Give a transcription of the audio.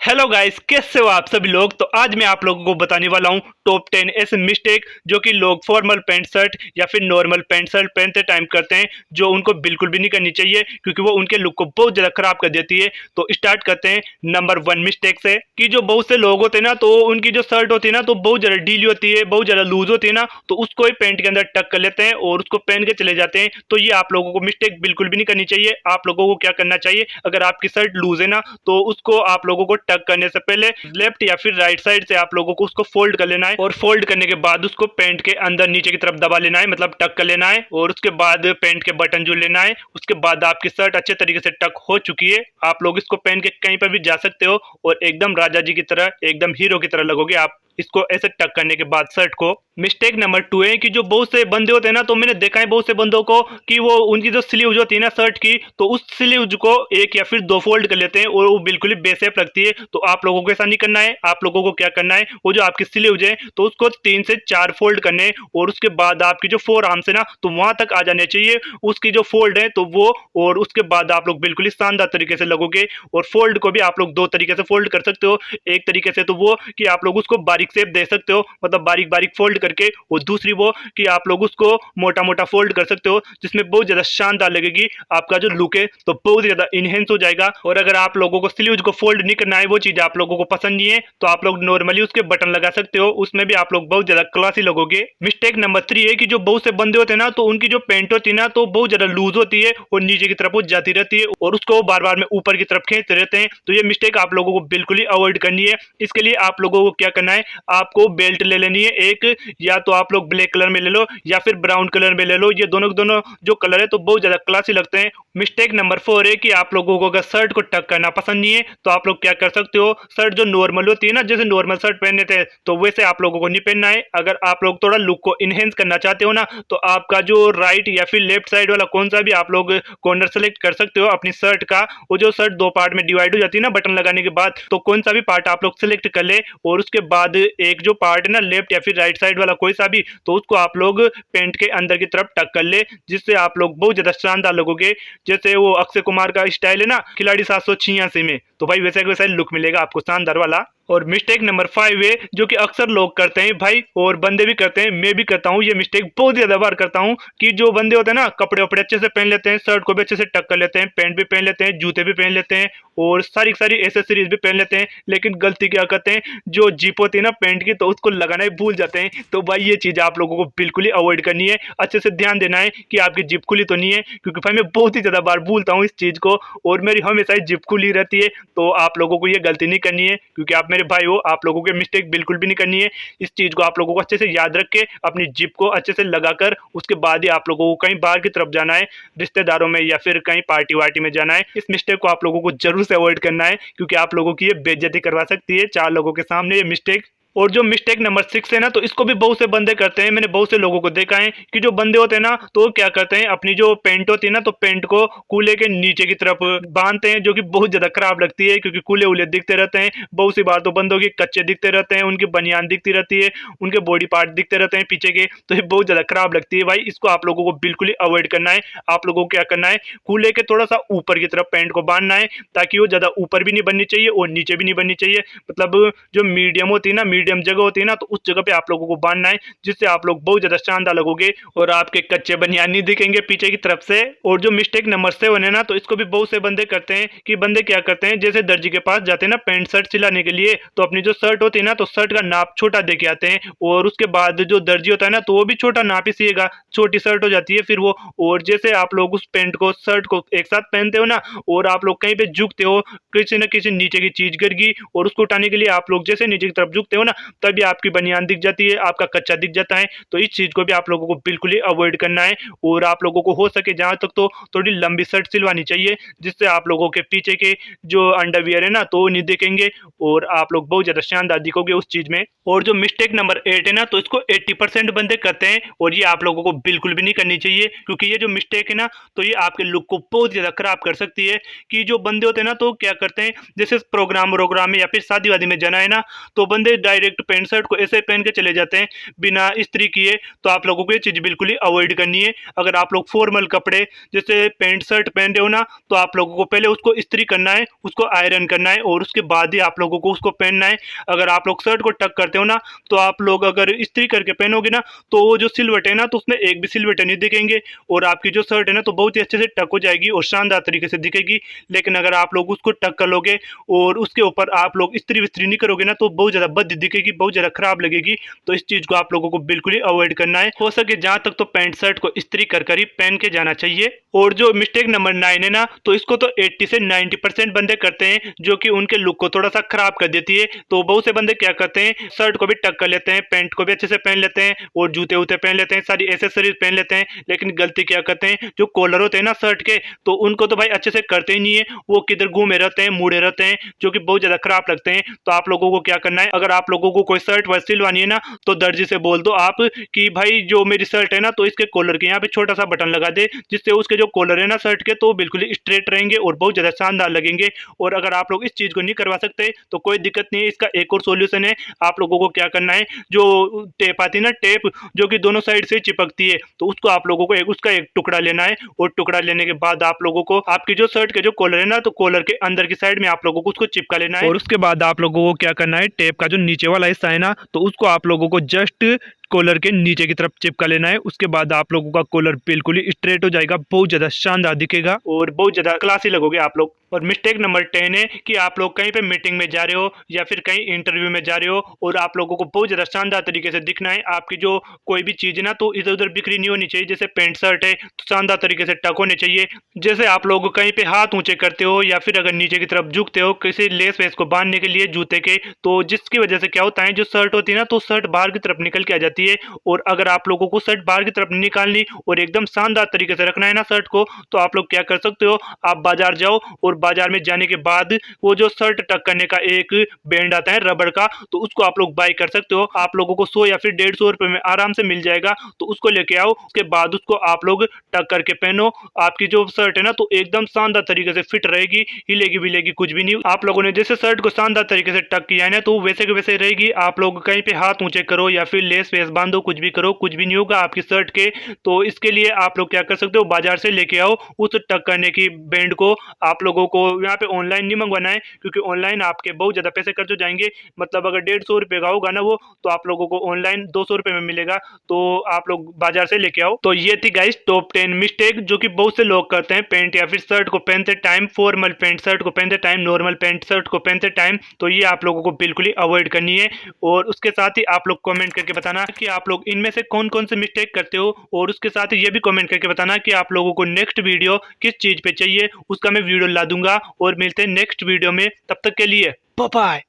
Hello guys, कैसे हो आप सभी लोग। तो आज मैं आप लोगों को बताने वाला हूँ टॉप 10 ऐसे मिस्टेक जो कि लोग फॉर्मल पैंट शर्ट या फिर नॉर्मल पैंट शर्ट पहनते टाइम करते हैं, जो उनको बिल्कुल भी नहीं करनी चाहिए क्योंकि वो उनके लुक को बहुत ज़्यादा खराब कर देती है। तो स्टार्ट करते हैं नंबर 1 मिस्टेक से कि जो बहुत से लोग होते हैं ना, तो उनकी जो शर्ट होती है ना तो बहुत ज़्यादा ढीली होती है, बहुत ज़्यादा लूज होती है ना, तो उसको ही पैंट के अंदर टक कर लेते हैं और उसको पहन के चले जाते हैं। तो ये आप लोगों को मिस्टेक बिल्कुल भी नहीं करनी चाहिए। आप लोगों को क्या करना चाहिए, अगर आपकी शर्ट लूज है ना तो उसको आप लोगों को टक करने से पहले लेफ्ट या फिर राइट साइड से आप लोगों को उसको फोल्ड कर लेना है और फोल्ड करने के बाद उसको पैंट के अंदर नीचे की तरफ दबा लेना है, मतलब टक कर लेना है। और उसके बाद पैंट के बटन जो लेना है, उसके बाद आपकी शर्ट अच्छे तरीके से टक हो चुकी है। आप लोग इसको पहन के कहीं पर भी जा सकते हो और एकदम राजा जी की तरह, एकदम हीरो की तरह लगोगे आप इसको ऐसे टक करने के बाद शर्ट को। मिस्टेक नंबर 2 है कि जो बहुत से बंदे होते हैं ना, तो मैंने देखा है बहुत से बंदों को कि वो उनकी जो स्लीव्स होती है ना शर्ट की, तो उस स्लीव्स को एक या फिर दो फोल्ड कर लेते हैं और वो बिल्कुल ही बेशेप लगती है। तो आप लोगों को ऐसा नहीं करना है। आप लोगों को क्या करना है, वो जो आपकी स्लीव्स है तो उसको 3 से 4 फोल्ड करने हैं और उसके बाद आपकी जो फोर आर्म्स है ना तो वहां तक आ जाने चाहिए उसकी जो फोल्ड है तो वो। और उसके बाद आप लोग बिल्कुल ही शानदार तरीके से लगोगे। और फोल्ड को भी आप लोग दो तरीके से फोल्ड कर सकते हो। एक तरीके से तो वो कि आप लोग उसको बारीक शेप दे सकते हो, मतलब बारीक बारीक फोल्ड करके, और दूसरी वो कि आप लोग उसको मोटा मोटा फोल्ड कर सकते हो, जिसमें बहुत ज्यादा शानदार लगेगी। आपका जो लुक है तो बहुत ज्यादा इनहेंस हो जाएगा। और अगर आप लोगों को स्लीव्स को फोल्ड नहीं करना है, वो चीज आप लोगों को पसंद नहीं है, तो आप लोग नॉर्मली उसके बटन लगा सकते हो, उसमें भी आप लोग बहुत ज्यादा क्लासी लगोगे। मिस्टेक नंबर 3 है कि जो बहुत से बंदे होते हैं ना, तो उनकी जो पैंट होती है ना तो बहुत ज्यादा लूज होती है और नीचे की तरफ वो जाती रहती है और उसको बार बार में ऊपर की तरफ खींचते रहते हैं। तो ये मिस्टेक आप लोगों को बिल्कुल ही अवॉइड करनी है। इसके लिए आप लोगों को क्या करना है, आपको बेल्ट ले लेनी है एक, या तो आप लोग ब्लैक कलर में ले लो या फिर ब्राउन कलर में ले लो। ये दोनों दोनों जो कलर है तो बहुत ज्यादा क्लासी लगते हैं। मिस्टेक नंबर 4 है कि आप लोगों को अगर शर्ट को टक करना पसंद नहीं है, तो आप लोग क्या कर सकते हो, शर्ट जो नॉर्मल होती है ना, जैसे नॉर्मल शर्ट पहनने थे तो वैसे आप लोगों को नहीं पहनना है। अगर आप लोग थोड़ा लुक को इनहेंस करना चाहते हो ना, तो आपका जो राइट या फिर लेफ्ट साइड वाला कौन सा भी आप लोग कॉर्नर सेलेक्ट कर सकते हो अपनी शर्ट का। वो जो शर्ट दो पार्ट में डिवाइड हो जाती है ना बटन लगाने के बाद, तो कौन सा भी पार्ट आप लोग सेलेक्ट कर ले और उसके बाद एक जो पार्ट है ना लेफ्ट या फिर राइट साइड वाला कोई सा भी, तो उसको आप लोग पेंट के अंदर की तरफ टक कर ले, जिससे आप लोग बहुत ज्यादा शानदार लगोगे। जैसे वो अक्षय कुमार का स्टाइल है ना खिलाड़ी 786 में, तो भाई वैसे वैसा लुक मिलेगा आपको शानदार वाला। और मिस्टेक नंबर 5 है जो कि अक्सर लोग करते हैं भाई, और बंदे भी करते हैं, मैं भी करता हूँ, ये मिस्टेक बहुत ज्यादा बार करता हूँ कि जो बंदे होते हैं ना कपड़े वपड़े अच्छे से पहन लेते हैं, शर्ट को भी अच्छे से टक कर लेते हैं, पैंट भी पहन लेते हैं, जूते भी पहन लेते हैं और सारी सारी एसेसरीज भी पहन लेते हैं, लेकिन गलती क्या करते हैं, जो जिप होती है ना पैंट की तो उसको लगाना ही भूल जाते हैं। तो भाई ये चीज आप लोगों को बिल्कुल ही अवॉइड करनी है। अच्छे से ध्यान देना है कि आपकी जिप खुली तो नहीं है, क्योंकि भाई मैं बहुत ही ज्यादा बार भूलता हूँ इस चीज को और मेरी हमेशा ही जिप खुली रहती है। तो आप लोगों को ये गलती नहीं करनी है, क्योंकि आप मेरे भाई हो, आप लोगों को मिस्टेक बिल्कुल भी नहीं करनी है। इस चीज को आप लोगों को अच्छे से याद रख के अपनी जिप को अच्छे से लगाकर उसके बाद ही आप लोगों को कहीं बाहर की तरफ जाना है, रिश्तेदारों में या फिर कहीं पार्टी वार्टी में जाना है। इस मिस्टेक को आप लोगों को जरूर से अवॉइड करना है, क्योंकि आप लोगों की ये बेइज्जती करवा सकती है 4 लोगों के सामने ये मिस्टेक। और जो मिस्टेक नंबर 6 है ना, तो इसको भी बहुत से बंदे करते हैं। मैंने बहुत से लोगों को देखा है कि जो बंदे होते हैं ना तो क्या करते हैं, अपनी जो पेंट होती है ना तो पेंट को कूले के नीचे की तरफ बांधते हैं, जो कि बहुत ज्यादा खराब लगती है, क्योंकि कूले उले दिखते रहते हैं। बहुत सी बार तो बंदों के कच्चे दिखते रहते हैं, उनकी बनियान दिखती रहती है, उनके बॉडी पार्ट दिखते रहते हैं पीछे के, तो ये बहुत ज्यादा खराब लगती है। भाई इसको आप लोगों को बिल्कुल ही अवॉइड करना है। आप लोगों को क्या करना है, कूले के थोड़ा सा ऊपर की तरफ पेंट को बांधना है, ताकि वो ज्यादा ऊपर भी नहीं बननी चाहिए और नीचे भी नहीं बननी चाहिए। मतलब जो मीडियम होती है ना, मीडियम जगह होती है ना, तो उस जगह पे आप लोगों को बांधना है, जिससे आप लोग बहुत ज्यादा शानदार लगोगे और आपके कच्चे बनियान नहीं दिखेंगे पीछे की तरफ से। और जो मिस्टेक नंबर 7 है ना, तो इसको भी बहुत से बंदे करते हैं कि बंदे क्या करते हैं, जैसे दर्जी के पास जाते हैं ना पैंट शर्ट सिलाने के लिए, तो अपनी जो शर्ट होती है ना तो शर्ट का नाप छोटा दे के आते हैं, और उसके बाद जो दर्जी होता है ना तो वो भी छोटा नाप ही सिएगा, छोटी शर्ट हो जाती है फिर वो। और जैसे आप लोग उस पैंट को शर्ट को एक साथ पहनते हो ना, और आप लोग कहीं पे झुकते हो, किसी न किसी नीचे की चीज गिर गई और उसको उठाने के लिए आप लोग जैसे नीचे की तरफ झुकते हो ना, तभी आपकी बनियान दिख जाती है, आपका कच्चा दिख जाता है। तो इस चीज को भी आप लोगों को बिल्कुल ही अवॉइड करना है। और आप लोगों को हो सके जहां तक तो थोड़ी लंबी शर्ट सिलवानी चाहिए, जिससे आप लोगों के पीछे के जो अंडरवियर है ना तो नहीं दिखेंगे और आप लोग बहुत ज्यादा शानदार दिखोगे उस चीज में। और जो मिस्टेक नंबर 8 है ना, तो इसको 80% बंदे करते हैं और ये आप लोगों को बिल्कुल भी नहीं करनी चाहिए, क्योंकि ये जो मिस्टेक है ना तो ये आपके लुक को बहुत ज्यादा खराब कर सकती है। कि जो बंदे होते हैं ना तो क्या करते हैं, जैसे प्रोग्राम में या फिर शादी वादी में जाना है ना, तो बंदे डायरेक्ट पैंट शर्ट को ऐसे पहन के चले जाते हैं बिना इस्त्री किए, तो आप लोगों को ये चीज़ बिल्कुल ही अवॉइड करनी है। अगर आप लोग फॉर्मल कपड़े जैसे पैंट शर्ट पहन रहे हो ना, तो आप लोगों को पहले उसको इस्त्री करना है, उसको आयरन करना है और उसके बाद ही आप लोगों को उसको पहनना है। अगर आप लोग शर्ट को टक करते हो ना, तो आप लोग अगर इस्त्री करके पहनोगे ना, तो वो जो सिलवट है ना, तो उसमें एक भी सिलवट नहीं दिखेंगे और आपकी जो शर्ट है ना, तो बहुत ही अच्छे से टक हो जाएगी और शानदार तरीके से दिखेगी। लेकिन अगर आप लोग उसको टक कर लोगे और उसके ऊपर आप लोग इस्त्री विस्त्री नहीं करोगे ना, तो बहुत ज़्यादा बद दिखेगी, बहुत ज़्यादा खराब लगेगी। तो इस चीज़ को आप लोगों को बिल्कुल ही अवॉइड करना है। हो सके जहाँ तक तो पैंट शर्ट को इस्त्री कर ही पहन के जाना चाहिए। और जो मिस्टेक नंबर 9 है ना, तो इसको तो 80 से 90% बंदे करते हैं, जो कि उनके लुक को थोड़ा सा खराब कर देती है। तो बहुत से बंदे क्या करते हैं, शर्ट को भी टक कर लेते हैं, पैंट को भी अच्छे से पहन लेते हैं और जूते वूते पहन लेते हैं, सारी एसेसरीज पहन लेते हैं। लेकिन गलती क्या करते हैं, जो कॉलर होते हैं ना शर्ट के, तो उनको तो भाई अच्छे से करते ही नहीं है, वो किधर घूमे रहते हैं, मुड़े रहते हैं, जो कि बहुत ज्यादा खराब लगते हैं। तो आप लोगों को क्या करना है, अगर आप लोगों को कोई शर्ट वर्ट सिलवानी है ना, तो दर्जी से बोल दो आप कि भाई जो मेरी शर्ट है ना, तो इसके कॉलर के यहाँ पे छोटा सा बटन लगा दे, जिससे उसके जो कॉलर है ना शर्ट के, तो बिल्कुल ही स्ट्रेट रहेंगे और बहुत ज्यादा शानदार लगेंगे। और अगर आप लोग इस चीज को नहीं करवा सकते तो कोई दिक्कत नहीं है, इसका एक और सॉल्यूशन है। आप लोगों को क्या करना है, जो टेप आती है ना, टेप जो कि दोनों साइड से चिपकती है, तो उसको आप लोगों को उसका एक टुकड़ा लेना है और टुकड़ा लेने के बाद आप लोगों को आपकी जो शर्ट के जो कॉलर है ना, तो कॉलर के अंदर की साइड में आप लोगों को उसको चिपका लेना है। और उसके बाद आप लोगों को क्या करना है, टेप का जो नीचे वाला हिस्सा है ना, तो उसको आप लोगों को जस्ट कॉलर के नीचे की तरफ चिपका लेना है। उसके बाद आप लोगों का कॉलर बिल्कुल ही स्ट्रेट हो जाएगा, बहुत ज्यादा शानदार दिखेगा और बहुत ज्यादा क्लासी लगोगे आप लोग। और मिस्टेक नंबर 10 है कि आप लोग कहीं पे मीटिंग में जा रहे हो या फिर कहीं इंटरव्यू में जा रहे हो और आप लोगों को बहुत ज्यादा शानदार तरीके से दिखना है। आपकी जो कोई भी चीज है ना, तो इधर उधर बिखरी नहीं होनी चाहिए। जैसे पेंट शर्ट है तो शानदार तरीके से टक होने चाहिए। जैसे आप लोग कहीं पे हाथ ऊंचे करते हो या फिर अगर नीचे की तरफ झुकते हो किसी लेस वेस को बांधने के लिए जूते के, तो जिसकी वजह से क्या होता है, जो शर्ट होती है ना, तो शर्ट बाहर की तरफ निकल के आ जाती है। और अगर आप लोगों को शर्ट बाहर की तरफ निकालनी और एकदम शानदार तरीके से रखना है ना शर्ट को, तो आप लोग क्या कर सकते हो, आप बाजार जाओ और बाजार में जाने के बाद वो जो शर्ट टक करने का एक बैंड आता है रबड़ का, तो उसको आप लोग बाय कर सकते हो। आप लोगों को 100 या फिर 150 रुपए में आराम से मिल जाएगा। तो उसको लेके आओ, उसके बाद उसको आप लोग टक करके पहनो। आपकी जो शर्ट है ना, तो एकदम शानदार तरीके से फिट रहेगी, हिलेगी विलेगी कुछ भी नहीं। आप लोगों ने जैसे शर्ट को शानदार तरीके से टक किया है ना, तो वैसे के वैसे रहेगी। आप लोग कहीं पे हाथ ऊंचे करो या फिर लेस वेस बांधो, कुछ भी करो, कुछ भी नहीं होगा आपकी शर्ट के। तो इसके लिए आप लोग क्या कर सकते हो, बाजार से लेके आओ उस टक करने की बैंड को। आप लोगों को यहाँ पे ऑनलाइन नहीं मंगवाना है, क्योंकि ऑनलाइन आपके बहुत ज्यादा पैसे खर्च हो जाएंगे। मतलब अगर 150 रुपए का होगा ना वो, तो आप लोगों को ऑनलाइन 200 रुपए में मिलेगा। तो आप लोग बाजार से लेके आओ। तो ये थी गाइस टॉप 10 मिस्टेक जो कि बहुत से लोग करते हैं पैंट या फिर शर्ट को पहनते टाइम, फॉर्मल पैंट शर्ट को पहनते टाइम, नॉर्मल पैंट शर्ट को पहनते टाइम। तो ये आप लोगों को बिल्कुल ही अवॉइड करनी है। और उसके साथ ही आप लोग कमेंट करके बताना कि आप लोग इनमें से कौन कौन से मिस्टेक करते हो। और उसके साथ ही ये भी कमेंट करके बताना कि आप लोगों को नेक्स्ट वीडियो किस चीज पे चाहिए, उसका मैं वीडियो ला दूंगा। और मिलते हैं नेक्स्ट वीडियो में, तब तक के लिए बाय बाय।